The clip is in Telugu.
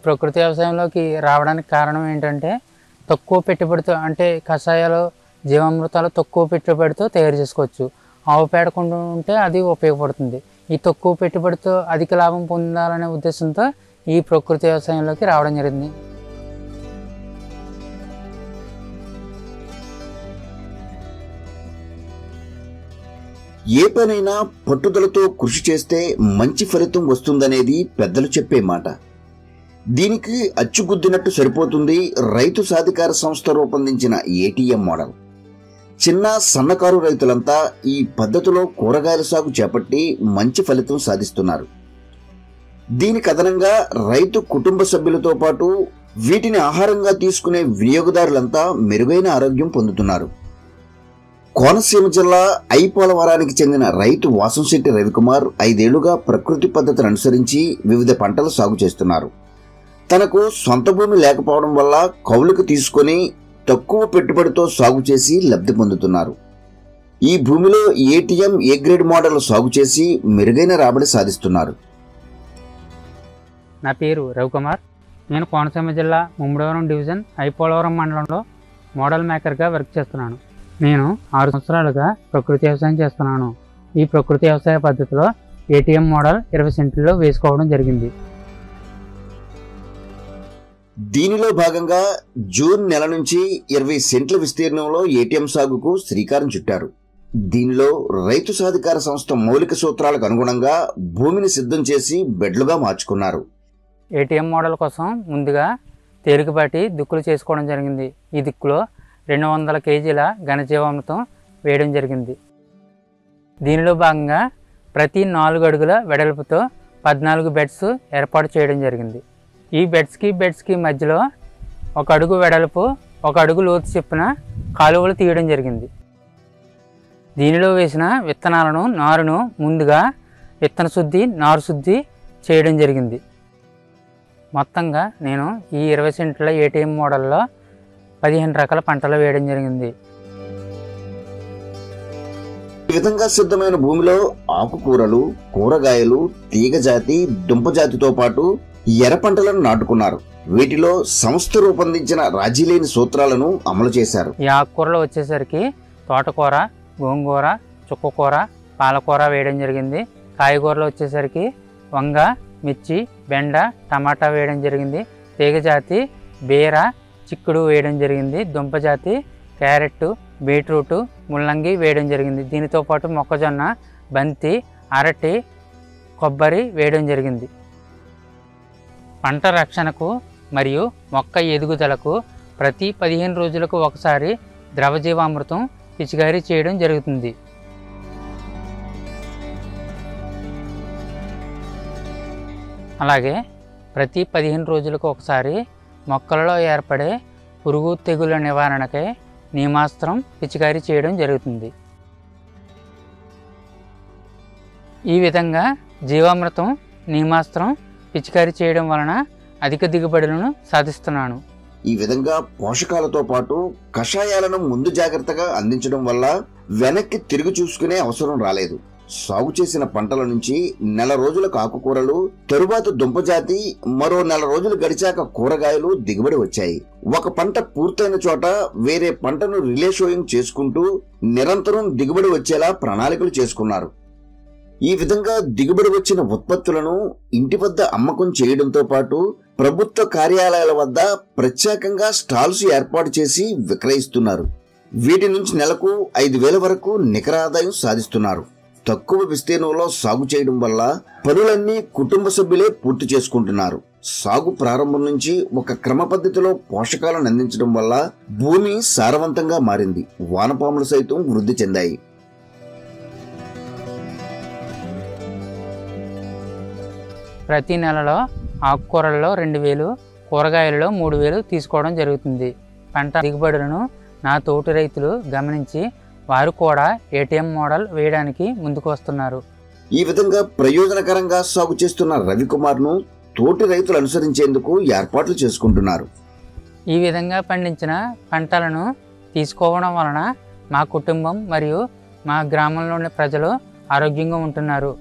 ప్రకృతి వ్యవసాయంలోకి రావడానికి కారణం ఏంటంటే తక్కువ పెట్టుబడితో, అంటే కషాయాలు జీవామృతాలు తక్కువ పెట్టుబడితో తయారు చేసుకోవచ్చు. ఆవు పేడ కొంటూ ఉంటే అది ఉపయోగపడుతుంది. ఈ తక్కువ పెట్టుబడితో అధిక లాభం పొందాలనే ఉద్దేశంతో ఈ ప్రకృతి వ్యవసాయంలోకి రావడం జరిగింది. ఏ పనైనా పట్టుదలతో కృషి చేస్తే మంచి ఫలితం వస్తుందనేది పెద్దలు చెప్పే మాట. దీనికి అచ్చుగుద్దినట్టు సరిపోతుంది రైతు సాధికార సంస్థ రూపొందించిన ఏటీఎం మోడల్. చిన్న సన్నకారు రైతులంతా ఈ పద్ధతిలో కూరగాయల సాగు చేపట్టి మంచి ఫలితం సాధిస్తున్నారు. దీనికి అదనంగా రైతు కుటుంబ సభ్యులతో పాటు వీటిని ఆహారంగా తీసుకునే వినియోగదారులంతా మెరుగైన ఆరోగ్యం పొందుతున్నారు. కోనసీమ జిల్లా ఐపోలవరానికి చెందిన రైతు వాసంశెట్టి రవికుమార్ 5 ఏళ్లుగా ప్రకృతి పద్ధతిని అనుసరించి వివిధ పంటలు సాగు చేస్తున్నారు. తనకు సొంత భూమి లేకపోవడం వల్ల కౌలుకు తీసుకొని తక్కువ పెట్టుబడితో సాగు చేసి లబ్ధి పొందుతున్నారు. ఈ భూమిలో ఏటీఎం ఏ గ్రేడ్ మోడల్ సాగు చేసి మెరుగైన రాబడి సాధిస్తున్నారు. నా పేరు రవికుమార్. నేను కోనసీమ జిల్లా ముమ్మడివరం డివిజన్ ఐపోలవరం మండలంలో మోడల్ మేకర్గా వర్క్ చేస్తున్నాను. నేను 6 సంవత్సరాలుగా ప్రకృతి వ్యవసాయం చేస్తున్నాను. ఈ ప్రకృతి వ్యవసాయ పద్ధతిలో ఏటీఎం మోడల్ 20 సెంట్లలో వేసుకోవడం జరిగింది. దీనిలో భాగంగా జూన్ నెల నుంచి 20 సెంట్ల విస్తీర్ణంలో ఏటీఎం సాగుకు శ్రీకారం చుట్టారు. దీనిలో రైతు సాధికార సంస్థ మౌలిక సూత్రాలకు అనుగుణంగా భూమిని సిద్ధం చేసి బెడ్లుగా మార్చుకున్నారు. ఏటీఎం మోడల్ కోసం ముందుగా తేలికపాటి దుక్కులు చేసుకోవడం జరిగింది. ఈ దుక్కులో 200 కేజీల ఘనజీవామృతం వేయడం జరిగింది. దీనిలో భాగంగా ప్రతి 4 అడుగుల వెడల్పుతో 14 బెడ్స్ ఏర్పాటు చేయడం జరిగింది. ఈ బెడ్స్కి మధ్యలో 1 అడుగు వెడల్పు 1 అడుగు లోతు చొప్పున కాలువలు తీయడం జరిగింది. దీనిలో వేసిన విత్తనాలను నారును ముందుగా విత్తన శుద్ధి, నారు శుద్ధి చేయడం జరిగింది. మొత్తంగా నేను ఈ 20 సెంట్ల ఏటీఎం మోడల్లో 15 రకాల పంటలు వేయడం జరిగింది. ఈ విధంగా సిద్ధమైన భూమిలో ఆకుకూరలు, కూరగాయలు, తీగజాతి, దుంపజాతితో పాటు ఎర్ర పంటలను నాటుకున్నారు. వీటిలో సంస్థ రూపొందించిన రాజీలేని సూత్రాలను అమలు చేశారు. ఈ ఆకుకూరలు వచ్చేసరికి తోటకూర, గోంగూర, చుక్కకూర, పాలకూర వేయడం జరిగింది. కాయగూరలు వచ్చేసరికి వంగ, మిర్చి, బెండ, టమాటా వేయడం జరిగింది. తీగజాతి బీర, చిక్కుడు వేయడం జరిగింది. దుంపజాతి క్యారెట్, బీట్రూట్, ముల్లంగి వేయడం జరిగింది. దీనితో పాటు మొక్కజొన్న, బంతి, అరటి, కొబ్బరి వేయడం జరిగింది. పంట రక్షణకు మరియు మొక్క ఎదుగుదలకు ప్రతి 15 రోజులకు ఒకసారి ద్రవజీవామృతం పిచికారీ చేయడం జరుగుతుంది. అలాగే ప్రతి 15 రోజులకు ఒకసారి మొక్కలలో ఏర్పడే పురుగు తెగుల నివారణకై నీమాస్త్రం పిచికారీ చేయడం జరుగుతుంది. ఈ విధంగా జీవామృతం, నీమాస్త్రం పిచికారీ చేయడం వలన అధిక దిగుబడులను సాధిస్తున్నాను. ఈ విధంగా పోషకాలతో పాటు కషాయాలను ముందు జాగ్రత్తగా అందించడం వల్ల వెనక్కి తిరిగి చూసుకునే అవసరం రాలేదు. సాగు చేసిన పంటల నుంచి నెల రోజులకు ఆకుకూరలు, తరువాత దుంపజాతి, మరో నెల రోజులు గడిచాక కూరగాయలు దిగుబడి వచ్చాయి. ఒక పంట పూర్తయిన చోట వేరే పంటను రిలే షోయింగ్ చేసుకుంటూ నిరంతరం దిగుబడి వచ్చేలా ప్రణాళికలు చేసుకున్నారు. ఈ విధంగా దిగుబడి వచ్చిన ఉత్పత్తులను ఇంటి వద్ద అమ్మకం చేయడంతో పాటు ప్రభుత్వ కార్యాలయాల వద్ద ప్రత్యేకంగా స్టాల్స్ ఏర్పాటు చేసి విక్రయిస్తున్నారు. వీటి నుంచి నెలకు 5,000 వరకు నికర ఆదాయం సాధిస్తున్నారు. తక్కువ విస్తీర్ణంలో సాగు చేయడం వల్ల పనులన్నీ కుటుంబ సభ్యులే పూర్తి చేసుకుంటున్నారు. సాగు ప్రారంభం నుంచి ఒక క్రమ పద్ధతిలో పోషకాలను అందించడం వల్ల భూమి సారవంతంగా మారింది. వానపాములు సైతం వృద్ధి చెందాయి. ప్రతి నెలలో ఆకుకూరల్లో 2000, కూరగాయలలో 3000 తీసుకోవడం జరుగుతుంది. పంట దిగుబడులను నా తోటి రైతులు గమనించి వారు కూడా ఏటీఎం మోడల్ వేయడానికి ముందుకు వస్తున్నారు. ఈ విధంగా ప్రయోజనకరంగా సాగు చేస్తున్న రవికుమార్ను తోటి రైతులు అనుసరించేందుకు ఏర్పాట్లు చేసుకుంటున్నారు. ఈ విధంగా పండించిన పంటలను తీసుకోవడం వలన మా కుటుంబం మరియు మా గ్రామంలోని ప్రజలు ఆరోగ్యంగా ఉంటున్నారు.